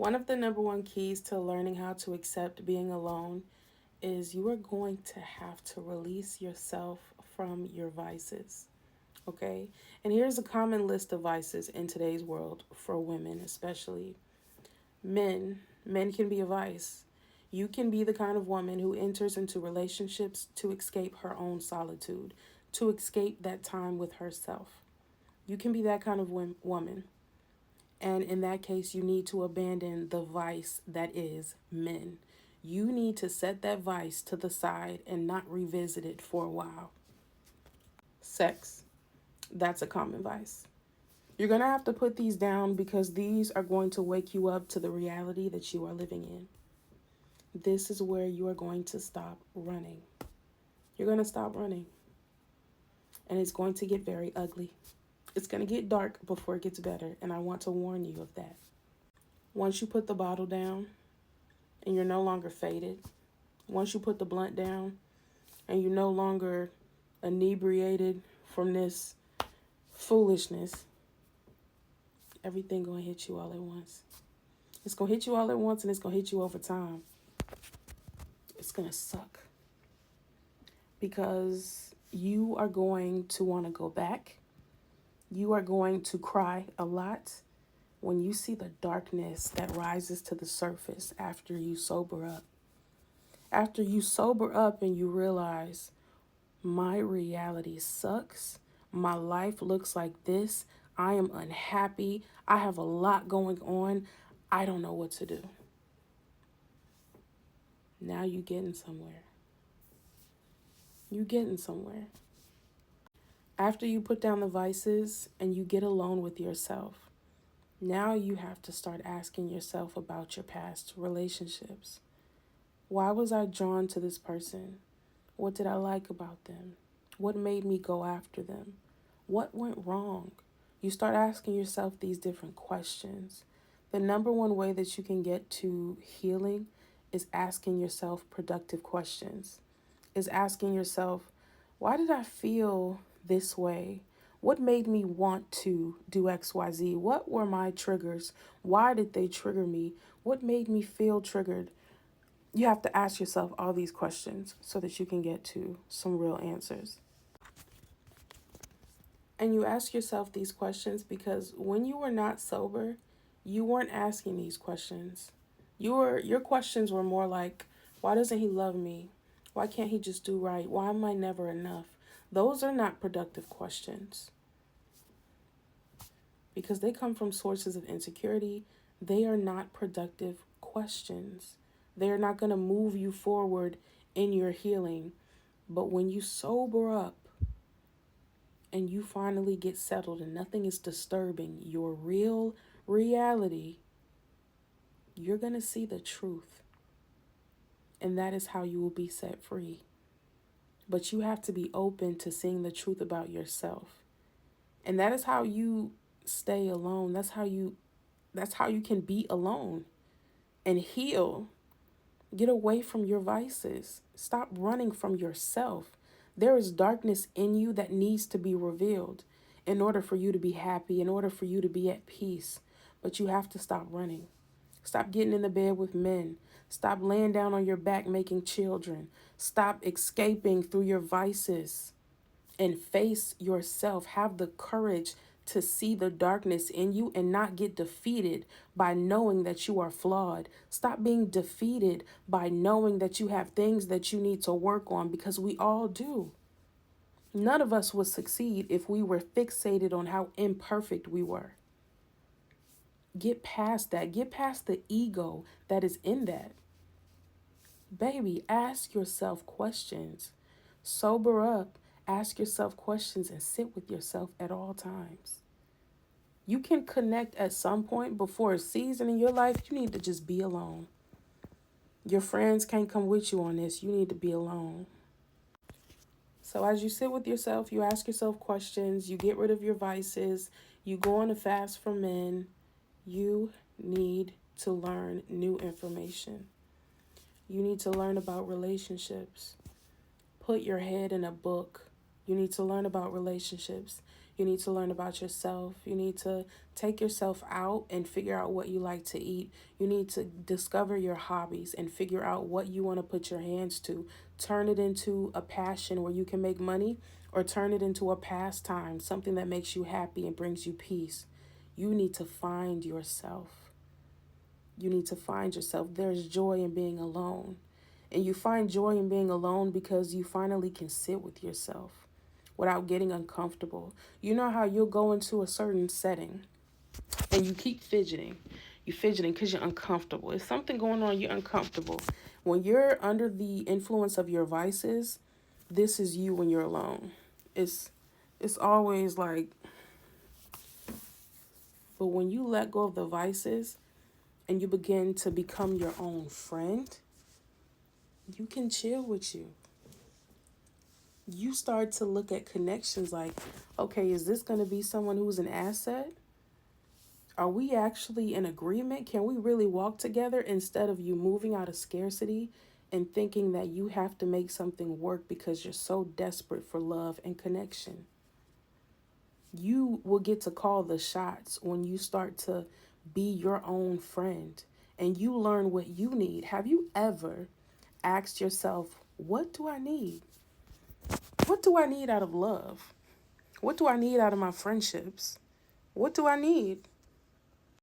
One of the number one keys to learning how to accept being alone is you are going to have to release yourself from your vices. Okay? And here's a common list of vices in today's world for women, especially men. Men can be a vice. You can be the kind of woman who enters into relationships to escape her own solitude, to escape that time with herself. You can be that kind of woman. And in that case, you need to abandon the vice that is men. You need to set that vice to the side and not revisit it for a while. Sex. That's a common vice. You're going to have to put these down because these are going to wake you up to the reality that you are living in. This is where you are going to stop running. You're going to stop running. And it's going to get very ugly. It's going to get dark before it gets better. And I want to warn you of that. Once you put the bottle down and you're no longer faded, once you put the blunt down and you're no longer inebriated from this foolishness, everything going to hit you all at once. It's going to hit you all at once and it's going to hit you over time. It's going to suck because you are going to want to go back. You are going to cry a lot when you see the darkness that rises to the surface after you sober up. After you sober up and you realize my reality sucks, my life looks like this, I am unhappy, I have a lot going on, I don't know what to do. Now you getting somewhere. You getting somewhere. After you put down the vices and you get alone with yourself, now you have to start asking yourself about your past relationships. Why was I drawn to this person? What did I like about them? What made me go after them? What went wrong? You start asking yourself these different questions. The number one way that you can get to healing is asking yourself productive questions. Is asking yourself, why did I feel this way? What made me want to do XYZ? What were my triggers? Why did they trigger me? What made me feel triggered? You have to ask yourself all these questions so that you can get to some real answers. And you ask yourself these questions because when you were not sober, you weren't asking these questions. Your questions were more like, why doesn't he love me? Why can't he just do right? Why am I never enough? Those are not productive questions because they come from sources of insecurity. They are not productive questions. They are not going to move you forward in your healing. But when you sober up and you finally get settled and nothing is disturbing your real reality, you're going to see the truth. And that is how you will be set free. But you have to be open to seeing the truth about yourself. And that is how you stay alone. That's how you can be alone and heal. Get away from your vices. Stop running from yourself. There is darkness in you that needs to be revealed in order for you to be happy, in order for you to be at peace. But you have to stop running. Stop getting in the bed with men. Stop laying down on your back making children. Stop escaping through your vices and face yourself. Have the courage to see the darkness in you and not get defeated by knowing that you are flawed. Stop being defeated by knowing that you have things that you need to work on, because we all do. None of us would succeed if we were fixated on how imperfect we were. Get past that. Get past the ego that is in that. Baby, ask yourself questions. Sober up. Ask yourself questions and sit with yourself at all times. You can connect at some point, before a season in your life, you need to just be alone. Your friends can't come with you on this. You need to be alone. So as you sit with yourself, you ask yourself questions, you get rid of your vices, you go on a fast for men, you need to learn new information. You need to learn about relationships. Put your head in a book. You need to learn about relationships. You need to learn about yourself. You need to take yourself out and figure out what you like to eat. You need to discover your hobbies and figure out what you want to put your hands to. Turn it into a passion where you can make money, or turn it into a pastime, something that makes you happy and brings you peace. You need to find yourself. You need to find yourself. There's joy in being alone. And you find joy in being alone because you finally can sit with yourself without getting uncomfortable. You know how you'll go into a certain setting and you keep fidgeting. You're fidgeting because you're uncomfortable. There's something going on, you're uncomfortable. When you're under the influence of your vices, this is you when you're alone. It's it's always like, but when you let go of the vices and you begin to become your own friend, you can chill with you. You start to look at connections like, okay, is this going to be someone who's an asset? Are we actually in agreement? Can we really walk together, instead of you moving out of scarcity and thinking that you have to make something work because you're so desperate for love and connection? You will get to call the shots when you start to be your own friend and you learn what you need. Have you ever asked yourself, what do I need? What do I need out of love? What do I need out of my friendships? What do I need?